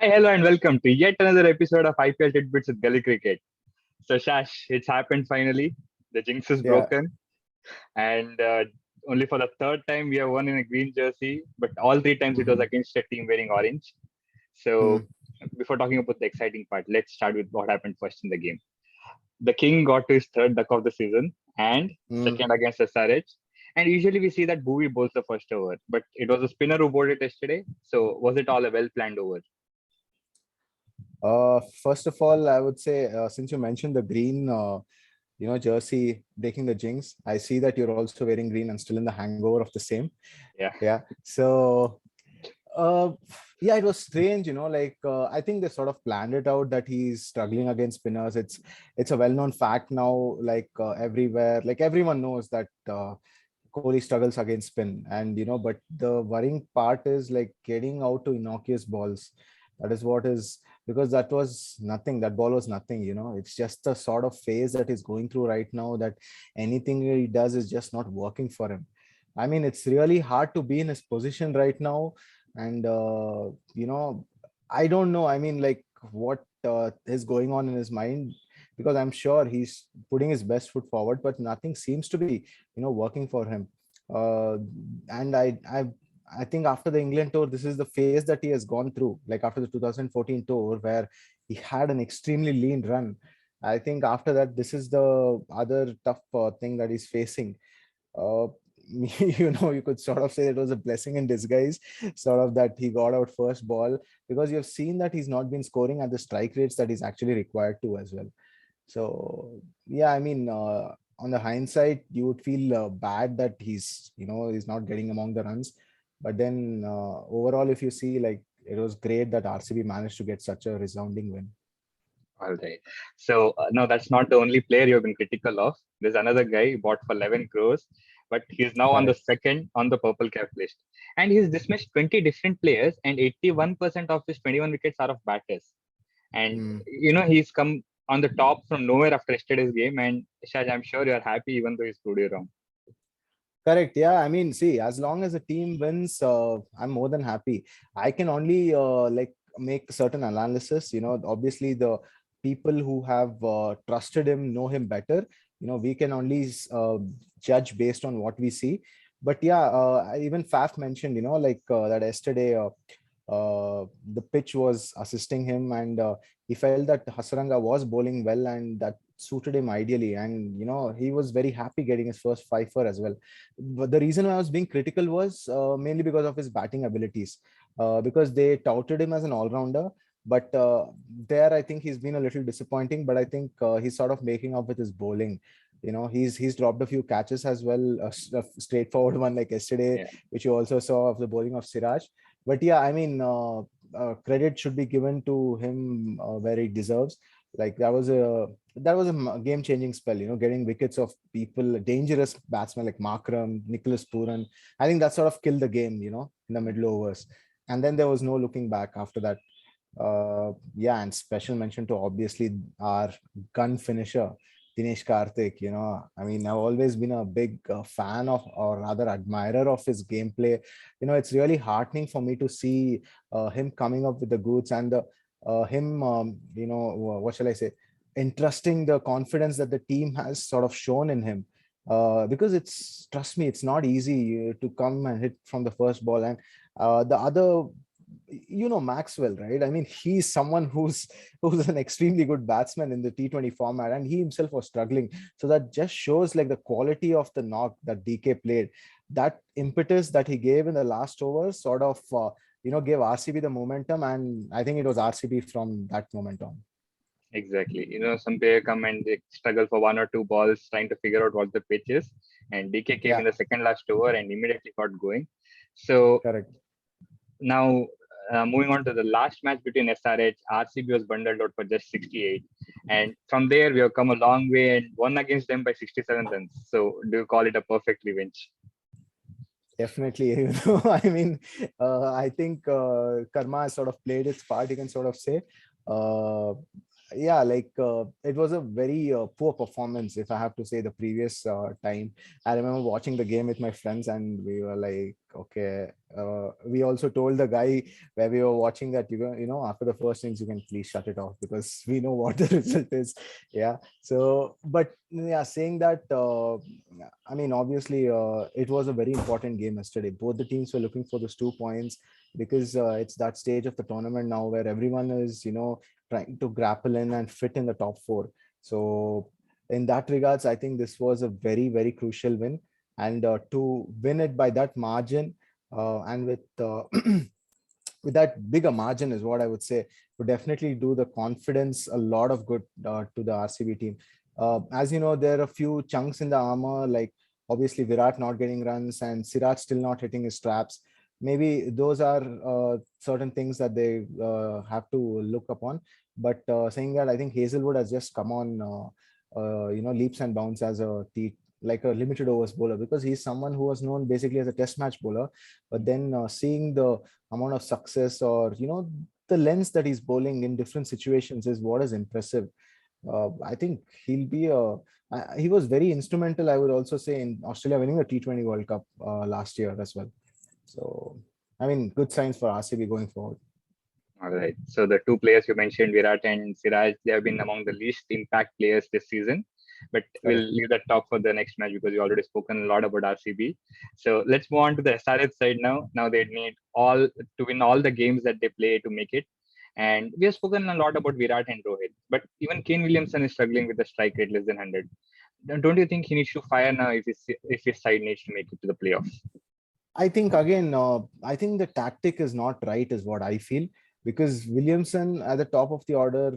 Hi, hello, and welcome to yet another episode of IPL Titbits with Gully Cricket. So, Shash, it's happened finally. The jinx is Yeah. broken, and only for the third time we have won in a green jersey, but all three times it was Mhm. against a team wearing orange. So, Mm. before talking about the exciting part, let's start with what happened first in the game. The King got to his third duck of the season and Mm. second against SRH. And usually we see that Bowie bowls the first over, but it was a spinner who bowled it yesterday. So, was it all a well planned over? First of all, I would say since you mentioned the green, jersey breaking the jinx, I see that you're also wearing green and still in the hangover of the same. Yeah. Yeah. So, uh, yeah, it was strange. I think they sort of planned it out that he's struggling against spinners. It's a well-known fact now. Everywhere, like everyone knows that. Kohli struggles against spin, and but the worrying part is like getting out to innocuous balls. That is what is, because that was nothing. That ball was nothing. It's just the sort of phase that he's going through right now, that anything he does is just not working for him. I mean, it's really hard to be in his position right now, and I don't know. I mean, like what is going on in his mind, because I'm sure he's putting his best foot forward, but nothing seems to be working for him. uh, and I think after the England tour, this is the phase that he has gone through, like after the 2014 tour where he had an extremely lean run. I think after that, this is the other tough thing that he's facing. uh, you could sort of say it was a blessing in disguise, sort of, that he got out first ball, because you've seen that he's not been scoring at the strike rates that he's actually required to as well. So yeah, I mean, on the hindsight, you would feel bad that he's not getting among the runs. But then overall, if you see, like, it was great that RCB managed to get such a resounding win. All right. So no, that's not the only player you've been critical of. There's another guy he bought for 11 crores, but he's now on the Correct. second on the purple cap list. And he's dismissed 20 different players, and 81% of his 21 wickets are of batters. And Mm. he's come on the top from nowhere after yesterday's game. And Shaj, I'm sure you're happy, even though he's proved you wrong. Correct. Yeah. I mean, see, as long as the team wins, I'm more than happy. I can only make certain analysis. Obviously, the people who have trusted him know him better. We can only judge based on what we see. But yeah, even Faf mentioned, that yesterday the pitch was assisting him, and he felt that Hasaranga was bowling well, and that suited him ideally. And he was very happy getting his first fifer as well. But the reason why I was being critical was mainly because of his batting abilities, because they touted him as an all-rounder. But there, I think he's been a little disappointing. But I think he's sort of making up with his bowling. He's dropped a few catches as well, a straightforward one like yesterday, Yeah. which you also saw of the bowling of Siraj. But yeah, I mean, credit should be given to him where he deserves. Like that was a game-changing spell. Getting wickets of people, dangerous batsmen like Markram, Nicholas Puran. I think that sort of killed the game. In the middle overs, and then there was no looking back after that. Yeah, and special mention to obviously our gun finisher, Dinesh Karthik. I mean, I've always been a big fan of, or rather admirer of, his gameplay. It's really heartening for me to see him coming up with the goods, and the him what shall I say, entrusting the confidence that the team has sort of shown in him. Because trust me, it's not easy to come and hit from the first ball. And the other, Maxwell, right? I mean, he's someone who's an extremely good batsman in the T20 format, and he himself was struggling. So that just shows like the quality of the knock that DK played. That impetus that he gave in the last over sort of gave RCB the momentum, and I think it was RCB from that moment on. Exactly. Some player come and they struggle for one or two balls trying to figure out what the pitch is. And DK came in Yeah, the second last over and immediately got going. So correct. now, moving on to the last match between SRH, RCB was bundled out for just 68. And from there, we have come a long way and won against them by 67 runs. So, do you call it a perfect revenge? Definitely. I mean, I think karma has sort of played its part, you can sort of say. uh, yeah, like it was a very poor performance, if I have to say. The previous time, I remember watching the game with my friends, and we were like, okay. We also told the guy where we were watching that after the first innings, you can please shut it off because we know what the result is. Yeah. So, but yeah, saying that, I mean, obviously, it was a very important game yesterday. Both the teams were looking for those 2 points because it's that stage of the tournament now where everyone is, trying to grapple in and fit in the top four. So in that regards, I think this was a very, very crucial win. And to win it by that margin, and with with that bigger margin is what I would say, would definitely do the confidence a lot of good to the RCB team. As you know, there are a few chunks in the armor, like obviously Virat not getting runs and Siraj still not hitting his straps. Maybe those are certain things that they have to look upon. But saying that, I think Hazelwood has just come on, leaps and bounds as like a limited overs bowler, because he's someone who was known basically as a test match bowler. But then seeing the amount of success, or the lens that he's bowling in different situations, is what is impressive. I think he'll be a he was very instrumental, I would also say, in Australia winning the T20 World Cup last year as well. So I mean, good signs for RCB going forward. All right. So the two players you mentioned, Virat and Siraj, they have been among the least impact players this season. But we'll Correct. leave that talk for the next match because we already spoken a lot about RCB. So let's move on to the SRH side now. Now they need all to win all the games that they play to make it. And we have spoken a lot about Virat and Rohit, but even Kane Williamson is struggling with a strike rate less than 100. Don't you think he needs to fire now if his side needs to make it to the playoffs? I think again, I think the tactic is not right, is what I feel, because Williamson at the top of the order.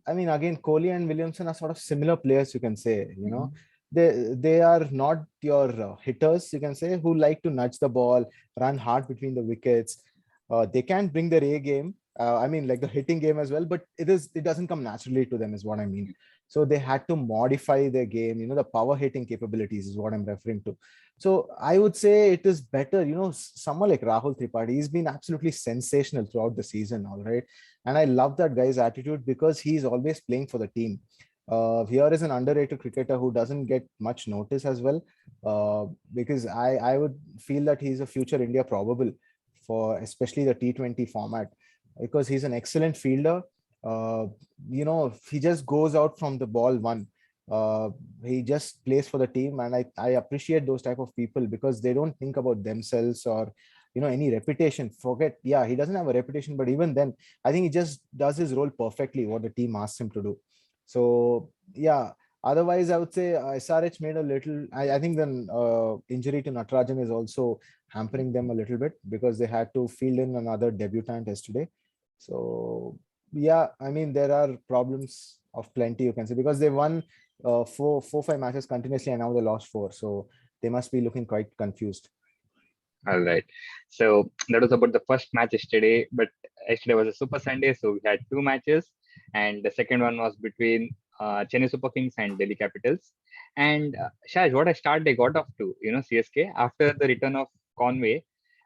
I mean, again, Kohli and Williamson are sort of similar players, you can say. They are not your hitters, you can say, who like to nudge the ball, run hard between the wickets. They can bring their A game. I mean, like the hitting game as well, but it doesn't come naturally to them, is what I mean. So they had to modify their game. The power hitting capabilities is what I'm referring to. So I would say it is better. Someone like Rahul Tripathi, he's been absolutely sensational throughout the season. All right. And I love that guy's attitude because he's always playing for the team. Here is an underrated cricketer who doesn't get much notice as well, because I would feel that he's a future India probable for especially the T20 format, because he's an excellent fielder. Uh, he just goes out from the ball one. Uh, he just plays for the team, and I appreciate those type of people because they don't think about themselves or any reputation. Forget, yeah, he doesn't have a reputation, but even then, I think he just does his role perfectly, what the team asks him to do. So yeah, otherwise I would say SRH made a little. I think the injury to Natarajan is also hampering them a little bit because they had to field in another debutant yesterday. So yeah, I mean, there are problems of plenty, you can say, because they won 5 matches continuously and now they lost 4. So they must be looking quite confused. All right. So that was about the first match yesterday, but yesterday was a Super Sunday, so we had two matches, and the second one was between Chennai Super Kings and Delhi Capitals. And Shaj, what a start they got off to, CSK after the return of Conway.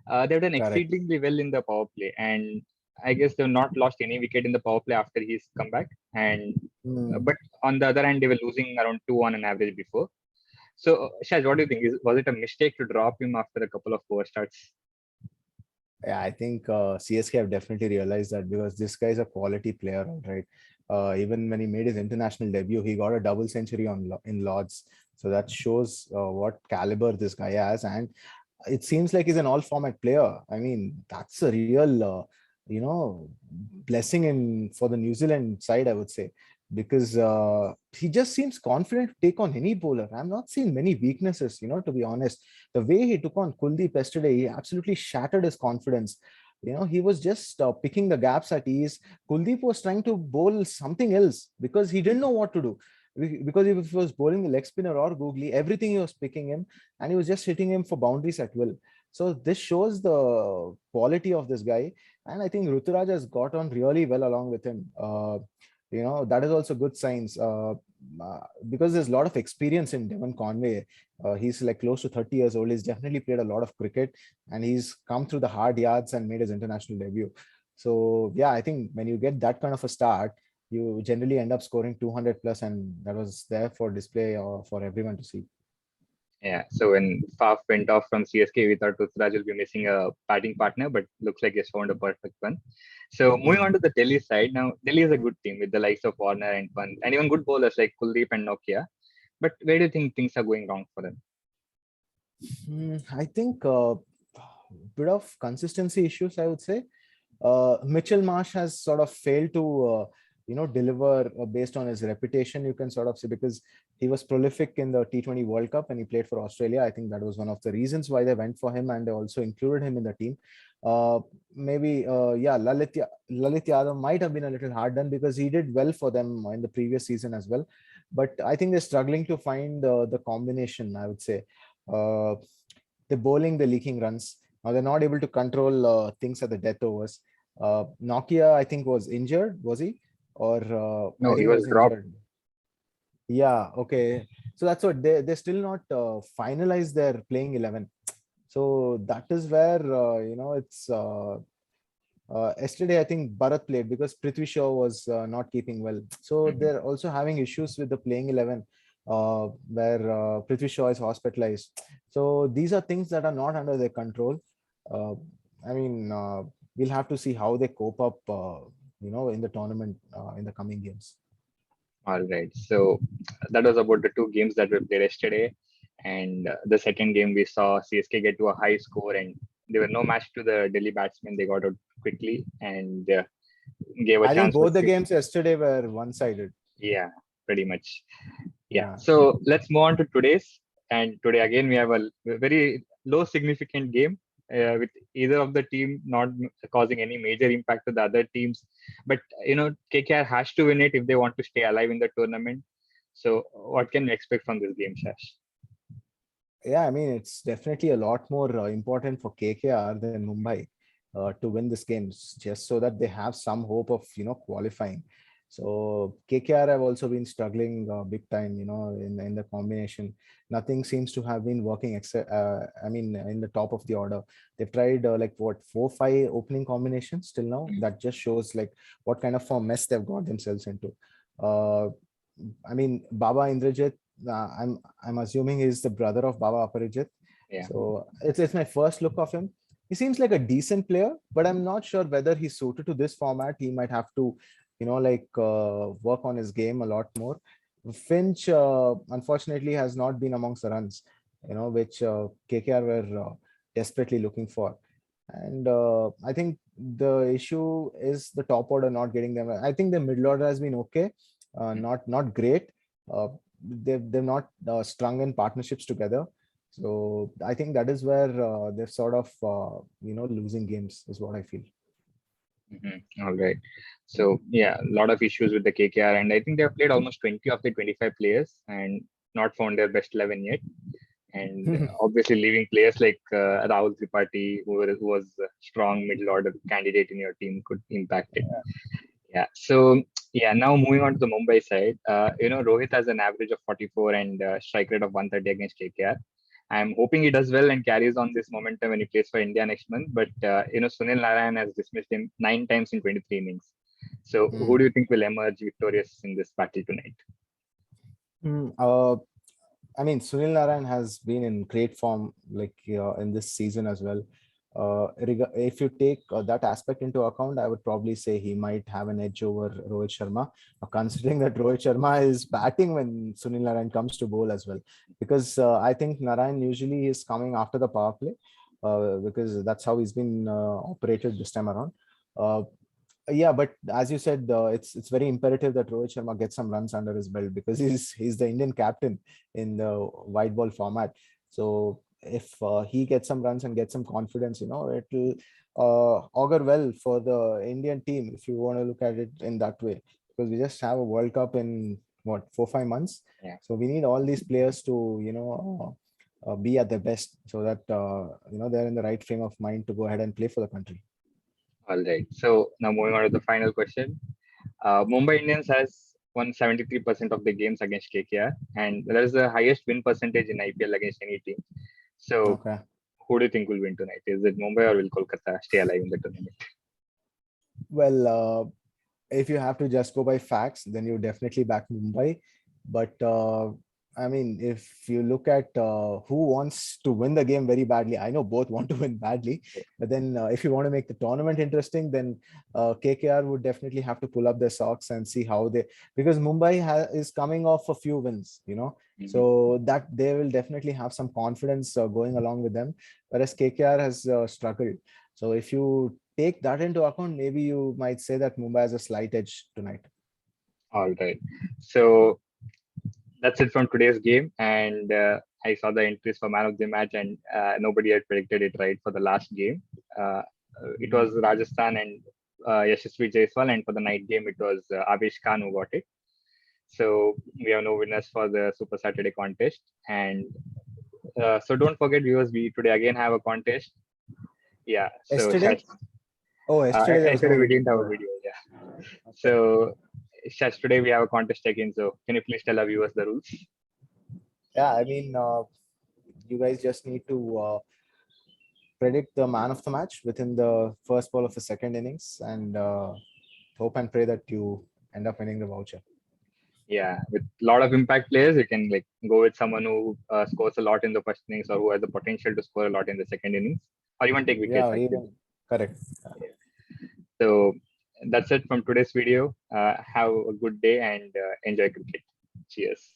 They've done Correct. exceedingly well in the power play, and I guess they've not lost any wicket in the power play after his comeback. And Hmm. but on the other hand, they were losing around 2 on an average before. So, Shaz, what do you think? Was it a mistake to drop him after a couple of poor starts? Yeah, I think CSK have definitely realized that because this guy is a quality player, all right. Even when he made his international debut, he got a double century in Lords. So that shows what caliber this guy has, and it seems like he's an all-format player. I mean, that's a real, blessing in for the New Zealand side, I would say, because he just seems confident to take on any bowler. I'm not seeing many weaknesses, to be honest. The way he took on Kuldeep yesterday, he absolutely shattered his confidence. He was just picking the gaps at ease. Kuldeep was trying to bowl something else because he didn't know what to do. Because if he was bowling the leg spinner or googly, everything he was picking him, and he was just hitting him for boundaries at will. So this shows the quality of this guy, and I think Ruturaj has got on really well along with him. That is also good signs because there's a lot of experience in Devon Conway. He's like close to 30 years old. He's definitely played a lot of cricket, and he's come through the hard yards and made his international debut. So yeah, I think when you get that kind of a start, you generally end up scoring 200 plus, and that was there for display or for everyone to see. Yeah, so when Faf went off from CSK, we thought Ruturaj will be missing a batting partner, but looks like he's found a perfect one. So moving on to the Delhi side, now Delhi is a good team with the likes of Warner and Pant, and even good bowlers like Kuldeep and Nokia. But where do you think things are going wrong for them? I think bit of consistency issues, I would say. Mitchell Marsh has sort of failed to, deliver based on his reputation, you can sort of say, because he was prolific in the T20 World Cup and he played for Australia. I think that was one of the reasons why they went for him, and they also included him in the team. Lalit Yadav might have been a little hard done because he did well for them in the previous season as well. But I think they're struggling to find the combination, I would say. Uh, they're bowling the leaking runs. Now they're not able to control things at the death overs. Nokia, I think, was injured. Was he? Or I No, think he he was was dropped. injured. Yeah. Okay. So that's what they still not finalized their playing 11. So that is where it's. Yesterday, I think Bharat played because Prithvi Shaw was not keeping well. So Mhm. they're also having issues with the playing 11, where Prithvi Shaw is hospitalized. So these are things that are not under their control. Uh, I mean, we'll have to see how they cope up, in the tournament in the coming games. All right. So that was about the two games that we played yesterday. And the second game, we saw CSK get to a high score, and there were no match to the Delhi batsmen. They got out quickly and gave a I think chance for both the games yesterday were one-sided. yeah, pretty much. Yeah. Yeah. So let's move on to today's. And today again we have a very low significant game with either of the team not causing any major impact to the other teams. But KKR has to win it if they want to stay alive in the tournament. So what can we expect from this game, Shash? Yeah, I mean, it's definitely a lot more important for KKR than Mumbai to win this game, just so that they have some hope of, qualifying. So KKR have also been struggling big time, in the combination. Nothing seems to have been working except, I mean, in the top of the order. They've tried like what, 4, 5 opening combinations till now. That just shows like what kind of a mess they've got themselves into. Uh, I mean, Baba Indrajit, I'm assuming he's the brother of Baba Aparijit. Yeah. So it's my first look of him. He seems like a decent player, but I'm not sure whether he's suited to this format. He might have to, work on his game a lot more. Finch, unfortunately, has not been amongst the runs, which KKR were desperately looking for. And I think the issue is the top order not getting them. I think the middle order has been okay, not great. Uh, they've not strung in partnerships together. So I think that is where they're sort of losing games is what I feel. All right. So yeah, a lot of issues with the KKR, and I think they have played almost 20 of the 25 players and not found their best 11 yet. And obviously leaving players like Rahul Tripathi, who was a strong middle order candidate in your team, could impact it. Yeah. So yeah, now moving on to the Mumbai side, Rohit has an average of 44 and strike rate of 130 against KKR. I'm hoping he does well and carries on this momentum when he plays for India next month. But Sunil Narayan has dismissed him 9 times in 23 innings. So who Mm. do you think will emerge victorious in this battle tonight? Mm, I mean, Sunil Narayan has been in great form, like in this season as well. If you take that aspect into account, I would probably say he might have an edge over Rohit Sharma, considering that Rohit Sharma is batting when Sunil Narayan comes to bowl as well. Because I think Narayan usually is coming after the power play, because that's how he's been operated this time around. Uh, yeah, but as you said, it's very imperative that Rohit Sharma gets some runs under his belt because he's the Indian captain in the white ball format. So if he gets some runs and gets some confidence, it will augur well for the Indian team if you want to look at it in that way. Because we just have a World Cup in what 4, 5 months, Yeah. so we need all these players to be at their best so that they're in the right frame of mind to go ahead and play for the country. All right. So now moving on to the final question. Mumbai Indians has won 73% of the games against KKR, and that is the highest win percentage in IPL against any team. So Okay. who do you think will win tonight? Is it Mumbai or will Kolkata stay alive in the tournament? Well, if you have to just go by facts, then you definitely back Mumbai. But I mean, if you look at who wants to win the game very badly, I know both want to win badly. But then if you want to make the tournament interesting, then KKR would definitely have to pull up their socks and see how they, because Mumbai is coming off a few wins, you know. Mhm. So that they will definitely have some confidence going along with them, whereas KKR has struggled. So if you take that into account, maybe you might say that Mumbai has a slight edge tonight. All right. So that's it from today's game. And I saw the entries for man of the match, and nobody had predicted it right for the last game. It was Rajasthan and Yashasvi Jaiswal, and for the night game, it was Abish Khan who got it. So we have no winners for the Super Saturday contest. And so don't forget, viewers, we today again have a contest. Yeah. So Yesterday? Oh, yesterday there was no yesterday we video. didn't have a Oh, video. Yeah. okay. So Shash, today we have a contest again. So can you please tell our viewers the rules? Yeah, I mean, you guys just need to predict the man of the match within the first ball of the second innings, and hope and pray that you end up winning the voucher. Yeah, with a lot of impact players, you can like go with someone who scores a lot in the first innings or who has the potential to score a lot in the second innings, or even take Yeah, wickets or actually. even correct. So that's it from today's video. Have a good day and enjoy cricket. Cheers.